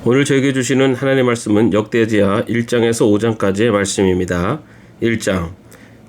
오늘 저에게 주시는 하나님의 말씀은 역대지하 1장에서 5장까지의 말씀입니다. 1장.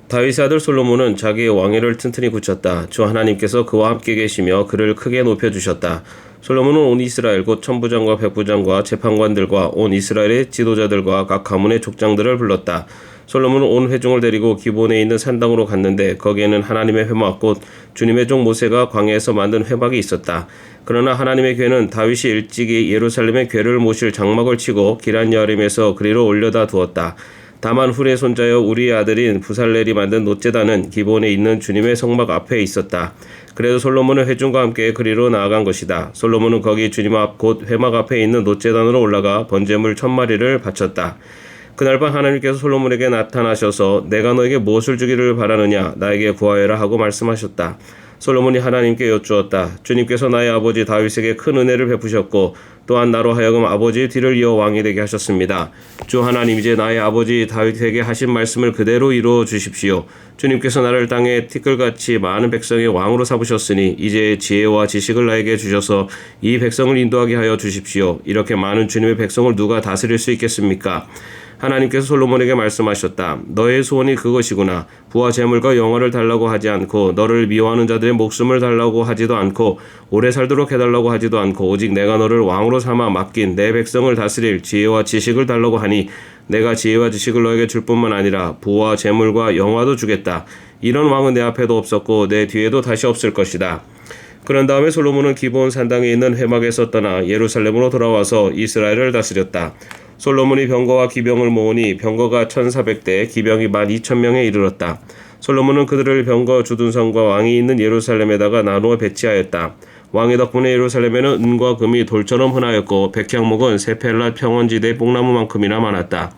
다윗의 아들 솔로몬은 자기의 왕위를 튼튼히 굳혔다. 주 하나님께서 그와 함께 계시며 그를 크게 높여주셨다. 솔로몬은 온 이스라엘 곧 천부장과 백부장과 재판관들과 온 이스라엘의 지도자들과 각 가문의 족장들을 불렀다. 솔로몬은 온 회중을 데리고 기본에 있는 산당으로 갔는데 거기에는 하나님의 회막 곧 주님의 종 모세가 광야에서 만든 회막이 있었다. 그러나 하나님의 궤는 다윗이 일찍이 예루살렘의 궤를 모실 장막을 치고 기럇 여림에서 그리로 올려다 두었다. 다만 훌의 손자여 우리의 아들인 부살렐이 만든 놋제단은 기본에 있는 주님의 성막 앞에 있었다. 그래도 솔로몬은 회중과 함께 그리로 나아간 것이다. 솔로몬은 거기 주님 앞 곧 회막 앞에 있는 놋제단으로 올라가 번제물 1000마리를 바쳤다. 그날 밤 하나님께서 솔로몬에게 나타나셔서 내가 너에게 무엇을 주기를 바라느냐 나에게 구하여라 하고 말씀하셨다. 솔로몬이 하나님께 여쭈었다. 주님께서 나의 아버지 다윗에게 큰 은혜를 베푸셨고 또한 나로 하여금 아버지의 뒤를 이어 왕이 되게 하셨습니다. 주 하나님 이제 나의 아버지 다윗에게 하신 말씀을 그대로 이루어 주십시오. 주님께서 나를 땅에 티끌같이 많은 백성의 왕으로 삼으셨으니 이제 지혜와 지식을 나에게 주셔서 이 백성을 인도하게 하여 주십시오. 이렇게 많은 주님의 백성을 누가 다스릴 수 있겠습니까? 하나님께서 솔로몬에게 말씀하셨다. 너의 소원이 그것이구나. 부와 재물과 영화를 달라고 하지 않고 너를 미워하는 자들의 목숨을 달라고 하지도 않고 오래 살도록 해달라고 하지도 않고 오직 내가 너를 왕으로 삼아 맡긴 내 백성을 다스릴 지혜와 지식을 달라고 하니 내가 지혜와 지식을 너에게 줄 뿐만 아니라 부와 재물과 영화도 주겠다. 이런 왕은 내 앞에도 없었고 내 뒤에도 다시 없을 것이다. 그런 다음에 솔로몬은 기브온 산당에 있는 회막에서 떠나 예루살렘으로 돌아와서 이스라엘을 다스렸다. 솔로몬이 병거와 기병을 모으니 병거가 1400대, 기병이 12,000명에 이르렀다. 솔로몬은 그들을 병거 주둔성과 왕이 있는 예루살렘에다가 나누어 배치하였다. 왕의 덕분에 예루살렘에는 은과 금이 돌처럼 흔하였고 백향목은 세펠랏 평원지대 뽕나무만큼이나 많았다.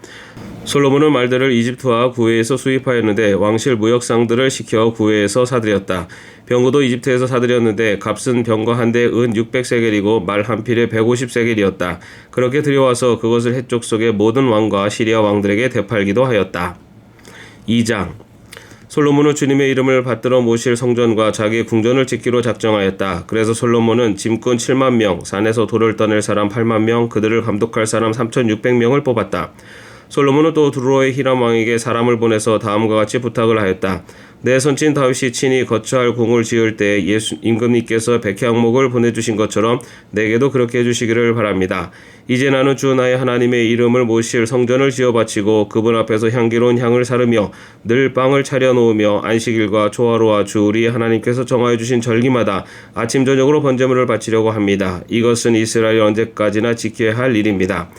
솔로몬은 말들을 이집트와 구웨에서 수입하였는데 왕실 무역상들을 시켜 구웨에서 사들였다. 병거도 이집트에서 사들였는데 값은 병거 한 대에 은 600세겔이고 말 한 필에 150세겔이었다. 그렇게 들여와서 그것을 해쪽 속의 모든 왕과 시리아 왕들에게 되팔기도 하였다. 2장. 솔로몬은 주님의 이름을 받들어 모실 성전과 자기의 궁전을 짓기로 작정하였다. 그래서 솔로몬은 짐꾼 7만 명, 산에서 돌을 떠낼 사람 8만 명, 그들을 감독할 사람 3,600명을 뽑았다. 솔로몬은 또 두로의 히람 왕에게 사람을 보내서 다음과 같이 부탁을 하였다. 내 손친 다윗이 친히 거처할 궁을 지을 때 임금님께서 백향목을 보내주신 것처럼 내게도 그렇게 해주시기를 바랍니다. 이제 나는 주 나의 하나님의 이름을 모실 성전을 지어 바치고 그분 앞에서 향기로운 향을 사르며 늘 빵을 차려 놓으며 안식일과 초하루와 주 우리 하나님께서 정하여 주신 절기마다 아침 저녁으로 번제물을 바치려고 합니다. 이것은 이스라엘이 언제까지나 지켜야 할 일입니다.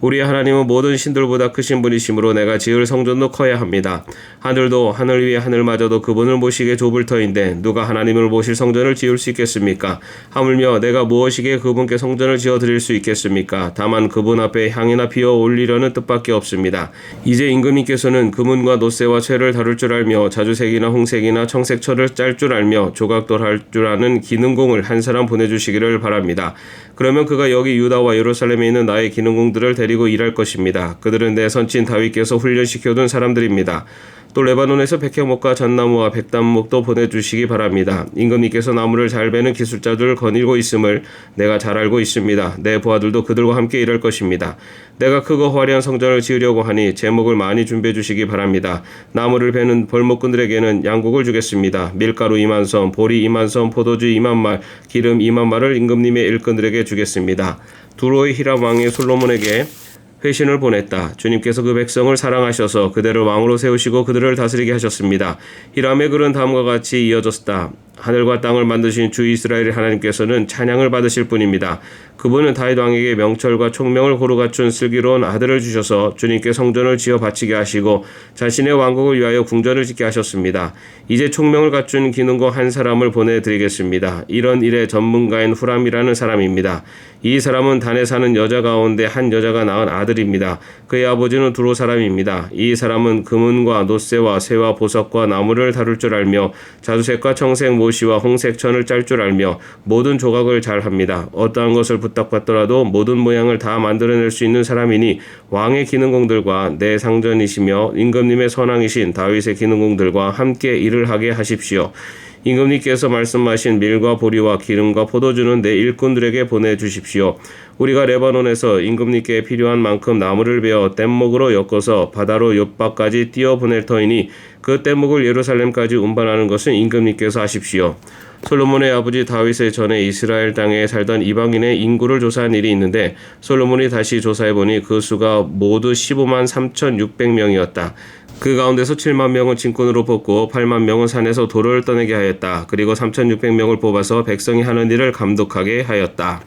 우리의 하나님은 모든 신들보다 크신 분이시므로 내가 지을 성전도 커야 합니다. 하늘도 하늘 위에 하늘마저도 그분을 모시기에 좁을 터인데 누가 하나님을 모실 성전을 지을 수 있겠습니까? 하물며 내가 무엇이기에 그분께 성전을 지어 드릴 수 있겠습니까? 다만 그분 앞에 향이나 피어 올리려는 뜻밖에 없습니다. 이제 임금님께서는 금은과 놋새와 쇠를 다룰 줄 알며 자주색이나 홍색이나 청색철을 짤 줄 알며 조각도 할 줄 아는 기능공을 한 사람 보내주시기를 바랍니다. 그러면 그가 여기 유다와 예루살렘에 있는 나의 기능공들을 데리고 일할 것입니다. 그들은 내 선친 다윗께서 훈련시켜둔 사람들입니다. 또 레바논에서 백향목과 잣나무와 백담목도 보내주시기 바랍니다. 임금님께서 나무를 잘 베는 기술자들을 거닐고 있음을 내가 잘 알고 있습니다. 내 부하들도 그들과 함께 일할 것입니다. 내가 크고 화려한 성전을 지으려고 하니 제목을 많이 준비해 주시기 바랍니다. 나무를 베는 벌목꾼들에게는 양곡을 주겠습니다. 밀가루 2만섬, 보리 2만섬, 포도주 2만말, 기름 2만말을 임금님의 일꾼들에게 주겠습니다. 두로의 히람 왕의 솔로몬에게 회신을 보냈다. 주님께서 그 백성을 사랑하셔서 그들을 왕으로 세우시고 그들을 다스리게 하셨습니다. 히람의 글은 다음과 같이 이어졌다. 하늘과 땅을 만드신 주 이스라엘의 하나님께서는 찬양을 받으실 분입니다. 그분은 다윗 왕에게 명철과 총명을 고루 갖춘 슬기로운 아들을 주셔서 주님께 성전을 지어 바치게 하시고 자신의 왕국을 위하여 궁전을 짓게 하셨습니다. 이제 총명을 갖춘 기능공 한 사람을 보내드리겠습니다. 이런 일의 전문가인 후람이라는 사람입니다. 이 사람은 단에 사는 여자 가운데 한 여자가 낳은 아들입니다. 그의 아버지는 두로 사람입니다. 이 사람은 금은과 놋새와 쇠와 보석과 나무를 다룰 줄 알며 자주색과 청색 모시와 홍색 천을 짤 줄 알며 모든 조각을 잘 합니다. 어떠한 것을 부탁받더라도 모든 모양을 다 만들어낼 수 있는 사람이니 왕의 기능공들과 내 상전이시며 임금님의 선왕이신 다윗의 기능공들과 함께 일을 하게 하십시오. 임금님께서 말씀하신 밀과 보리와 기름과 포도주는 내 일꾼들에게 보내주십시오. 우리가 레바논에서 임금님께 필요한 만큼 나무를 베어 뗏목으로 엮어서 바다로 욥바까지 띄어보낼 터이니 그 뗏목을 예루살렘까지 운반하는 것은 임금님께서 하십시오. 솔로몬의 아버지 다윗의 전에 이스라엘 땅에 살던 이방인의 인구를 조사한 일이 있는데 솔로몬이 다시 조사해보니 그 수가 모두 15만 3,600명이었다. 그 가운데서 7만 명은 진군으로 뽑고 8만 명은 산에서 돌을 떠내게 하였다. 그리고 3,600명을 뽑아서 백성이 하는 일을 감독하게 하였다.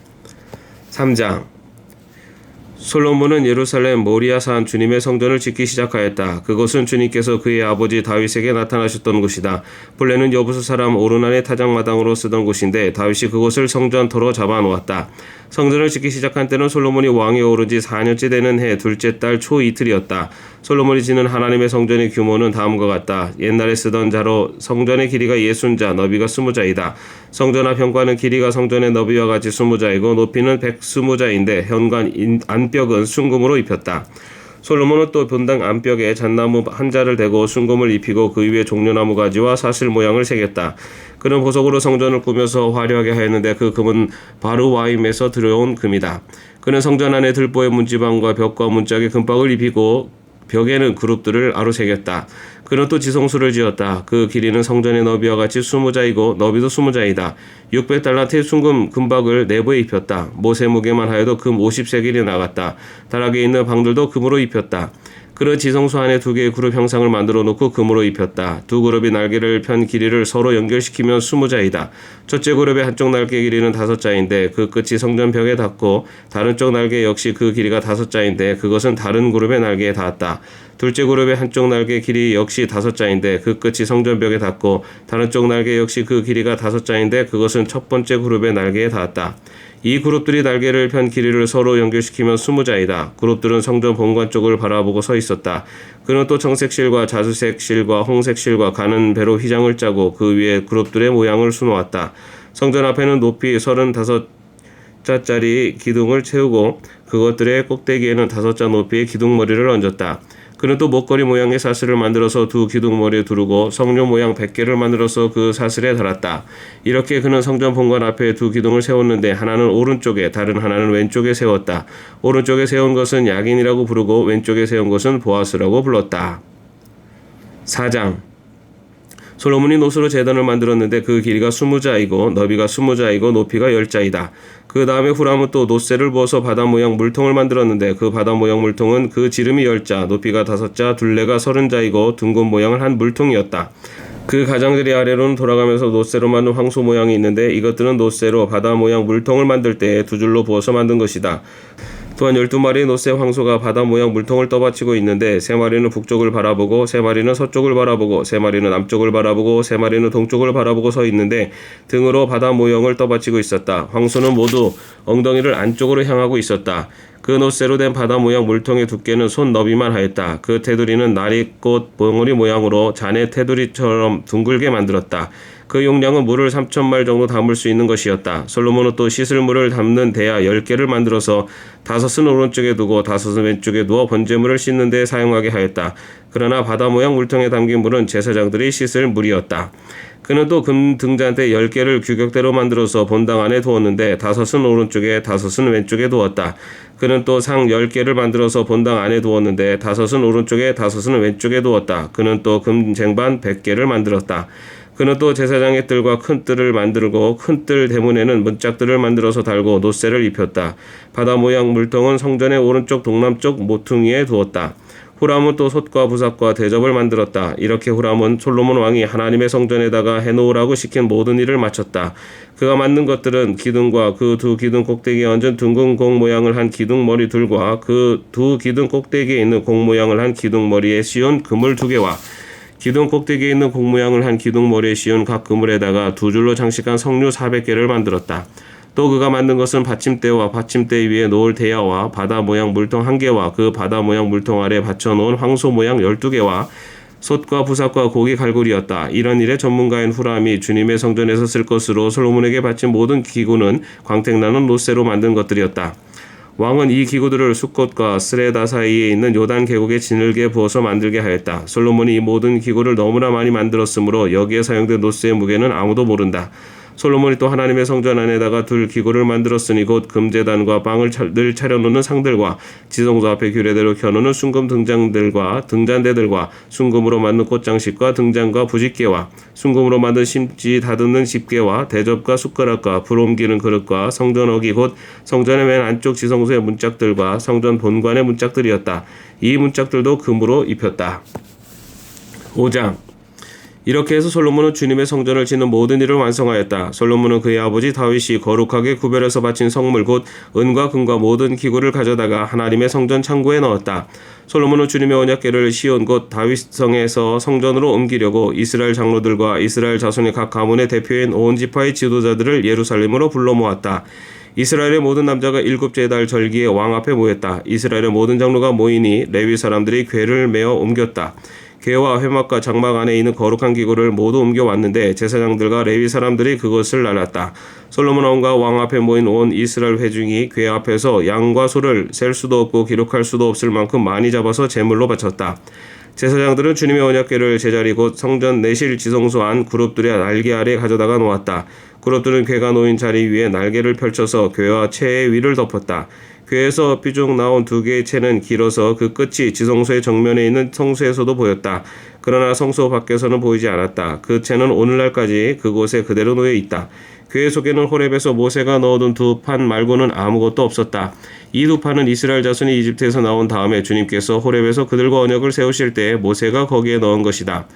3장 솔로몬은 예루살렘 모리아 산 주님의 성전을 짓기 시작하였다. 그것은 주님께서 그의 아버지 다윗에게 나타나셨던 곳이다. 본래는 여부수 사람 오르난의 타작마당으로 쓰던 곳인데 다윗이 그곳을 성전터로 잡아놓았다. 성전을 짓기 시작한 때는 솔로몬이 왕에 오른 지 4년째 되는 해 둘째 달 초 이틀이었다. 솔로몬이 짓는 하나님의 성전의 규모는 다음과 같다. 옛날에 쓰던 자로 성전의 길이가 60자, 너비가 20자이다. 성전 앞 현관은 길이가 성전의 너비와 같이 20자이고 높이는 120자인데 현관 안벽은 순금으로 입혔다. 솔로몬은 또 본당 안벽에 잣나무 한 자를 대고 순금을 입히고 그 위에 종려나무 가지와 사슬 모양을 새겼다. 그는 보석으로 성전을 꾸며서 화려하게 하였는데 그 금은 바르와임에서 들여온 금이다. 그는 성전 안에 들보의 문지방과 벽과 문짝에 금박을 입히고 벽에는 그룹들을 아로새겼다. 그는 또 지성소를 지었다. 그 길이는 성전의 너비와 같이 20자이고 너비도 20자이다. 600달란트의 순금 금박을 내부에 입혔다. 못의 무게만 하여도 금 50세겔이 나갔다. 다락에 있는 방들도 금으로 입혔다. 그는 지성소 안에 2개의 그룹 형상을 만들어 놓고 금으로 입혔다. 두 그룹이 날개를 편 길이를 서로 연결시키면 20자이다. 첫째 그룹의 한쪽 날개 길이는 5자인데 그 끝이 성전 벽에 닿고 다른 쪽 날개 역시 그 길이가 5자인데 그것은 다른 그룹의 날개에 닿았다. 둘째 그룹의 한쪽 날개 길이 역시 5자인데 그 끝이 성전 벽에 닿고 다른 쪽 날개 역시 그 길이가 5자인데 그것은 첫 번째 그룹의 날개에 닿았다. 이 그룹들이 날개를 편 길이를 서로 연결시키면 20자이다. 그룹들은 성전 본관 쪽을 바라보고 서 있었다. 그는 또 청색 실과 자주색 실과 홍색 실과 가는 배로 휘장을 짜고 그 위에 그룹들의 모양을 수놓았다. 성전 앞에는 높이 35자짜리 기둥을 채우고 그것들의 꼭대기에는 5자 높이의 기둥머리를 얹었다. 그는 또 목걸이 모양의 사슬을 만들어서 두 기둥머리에 두르고 성료 모양 100개를 만들어서 그 사슬에 달았다. 이렇게 그는 성전 본관 앞에 두 기둥을 세웠는데 하나는 오른쪽에 다른 하나는 왼쪽에 세웠다. 오른쪽에 세운 것은 야긴이라고 부르고 왼쪽에 세운 것은 보아스라고 불렀다. 4장 솔로몬이 노스로 제단을 만들었는데 그 길이가 20자이고 너비가 20자이고 높이가 10자이다. 그 다음에 후람은 또 노쇠를 부어서 바다 모양 물통을 만들었는데 그 바다 모양 물통은 그 지름이 10자, 높이가 5자, 둘레가 30자이고 둥근 모양을 한 물통이었다. 그 가장들이 아래로는 돌아가면서 노쇠로 만든 황소 모양이 있는데 이것들은 노쇠로 바다 모양 물통을 만들 때 두 줄로 부어서 만든 것이다. 또한 12마리의 노쇠 황소가 바다 모양 물통을 떠받치고 있는데 3마리는 북쪽을 바라보고 3마리는 서쪽을 바라보고 3마리는 남쪽을 바라보고 3마리는 동쪽을 바라보고 서 있는데 등으로 바다 모형을 떠받치고 있었다. 황소는 모두 엉덩이를 안쪽으로 향하고 있었다. 그 노쇠로 된 바다 모양 물통의 두께는 손 너비만 하였다. 그 테두리는 나리꽃 봉우리 모양으로 잔의 테두리처럼 둥글게 만들었다. 그 용량은 물을 3,000말 정도 담을 수 있는 것이었다. 솔로몬은 또 씻을 물을 담는 대야 10개를 만들어서 5은 오른쪽에 두고 5은 왼쪽에 두어 번제물을 씻는 데 사용하게 하였다. 그러나 바다 모양 물통에 담긴 물은 제사장들이 씻을 물이었다. 그는 또 금 등잔대 10개를 규격대로 만들어서 본당 안에 두었는데 5은 오른쪽에 5은 왼쪽에 두었다. 그는 또 상 10개를 만들어서 본당 안에 두었는데 5은 오른쪽에 5은 왼쪽에 두었다. 그는 또 금 쟁반 100개를 만들었다. 그는 또 제사장의 뜰과 큰 뜰을 만들고 큰 뜰 대문에는 문짝들을 만들어서 달고 노쇠를 입혔다. 바다 모양 물통은 성전의 오른쪽 동남쪽 모퉁이에 두었다. 후람은 또 솥과 부삭과 대접을 만들었다. 이렇게 후람은 솔로몬 왕이 하나님의 성전에다가 해놓으라고 시킨 모든 일을 마쳤다. 그가 만든 것들은 기둥과 그 두 기둥 꼭대기에 얹은 둥근 공 모양을 한 기둥머리 둘과 그 두 기둥 꼭대기에 있는 공 모양을 한 기둥머리에 씌운 그물 2개와 기둥 꼭대기에 있는 공 모양을 한 기둥머리에 씌운 각 그물에다가 두 줄로 장식한 석류 400개를 만들었다. 또 그가 만든 것은 받침대와 받침대 위에 놓을 대야와 바다 모양 물통 1개와 그 바다 모양 물통 아래 받쳐놓은 황소 모양 12개와 솥과 부삭과 고기 갈고리였다. 이런 일에 전문가인 후람이 주님의 성전에서 쓸 것으로 솔로몬에게 바친 모든 기구는 광택나는 노쇠로 만든 것들이었다. 왕은 이 기구들을 숫곳과 스레다 사이에 있는 요단 계곡에 지늘게 부어서 만들게 하였다. 솔로몬이 이 모든 기구를 너무나 많이 만들었으므로 여기에 사용된 노스의 무게는 아무도 모른다. 솔로몬이 또 하나님의 성전 안에다가 둘 기구를 만들었으니 곧 금제단과 빵을 늘 차려놓는 상들과 지성소 앞에 규례대로 켜놓는 순금 등잔대들과 순금으로 만든 꽃장식과 등잔과 부집개와 순금으로 만든 심지 다듬는 집게와 대접과 숟가락과 불 옮기는 그릇과 성전 어기 곧 성전의 맨 안쪽 지성소의 문짝들과 성전 본관의 문짝들이었다. 이 문짝들도 금으로 입혔다. 5장 이렇게 해서 솔로몬은 주님의 성전을 짓는 모든 일을 완성하였다. 솔로몬은 그의 아버지 다윗이 거룩하게 구별해서 바친 성물 곧 은과 금과 모든 기구를 가져다가 하나님의 성전 창고에 넣었다. 솔로몬은 주님의 언약궤를 시온 곧 다윗성에서 성전으로 옮기려고 이스라엘 장로들과 이스라엘 자손의 각 가문의 대표인 온 지파의 지도자들을 예루살렘으로 불러 모았다. 이스라엘의 모든 남자가 일곱째 달 절기에 왕 앞에 모였다. 이스라엘의 모든 장로가 모이니 레위 사람들이 궤를 메어 옮겼다. 궤와 회막과 장막 안에 있는 거룩한 기구를 모두 옮겨왔는데 제사장들과 레위 사람들이 그것을 날랐다. 솔로몬 왕과 왕 앞에 모인 온 이스라엘 회중이 궤 앞에서 양과 소를 셀 수도 없고 기록할 수도 없을 만큼 많이 잡아서 제물로 바쳤다. 제사장들은 주님의 언약궤를 제자리 곧 성전 내실 지성소 안 그룹들의 날개 아래 가져다가 놓았다. 그룹들은 궤가 놓인 자리 위에 날개를 펼쳐서 궤와 채의 위를 덮었다. 궤에서 삐죽 나온 두 개의 채는 길어서 그 끝이 지성소의 정면에 있는 성소에서도 보였다. 그러나 성소 밖에서는 보이지 않았다. 그 채는 오늘날까지 그곳에 그대로 놓여 있다. 궤 속에는 호렙에서 모세가 넣어둔 두 판 말고는 아무것도 없었다. 이 두 판은 이스라엘 자손이 이집트에서 나온 다음에 주님께서 호렙에서 그들과 언약을 세우실 때 모세가 거기에 넣은 것이다.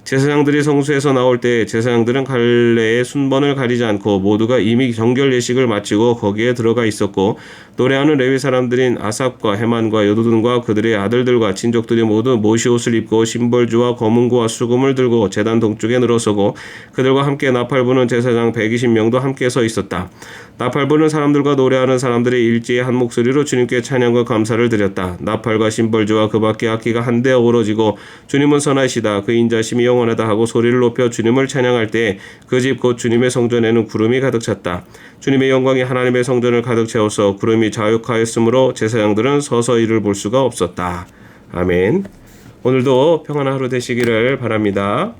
제사장들이 성소에서 나올 때 제사장들은 갈래의 순번을 가리지 않고 모두가 이미 정결 예식을 마치고 거기에 들어가 있었고 노래하는 레위 사람들인 아삽과 헤만과 여두둔과 그들의 아들들과 친족들이 모두 모시옷을 입고 심벌주와 검은고와 수금을 들고 제단 동쪽에 늘어서고 그들과 함께 나팔 부는 제사장 120명도 함께 서 있었다. 나팔 부는 사람들과 노래하는 사람들이 일제히 한 목소리로 주님께 찬양과 감사를 드렸다. 나팔과 심벌주와 그 밖에 악기가 한데 어우러지고 주님은 선하시다 그 인자심이 영원하다 하고 소리를 높여 주님을 찬양할 때 그 집 곧 주님의 성전에는 구름이 가득 찼다. 주님의 영광이 하나님의 성전을 가득 채워서 구름이 자욱하였으므로 제사장들은 서서 이를 볼 수가 없었다. 아멘. 오늘도 평안한 하루 되시기를 바랍니다.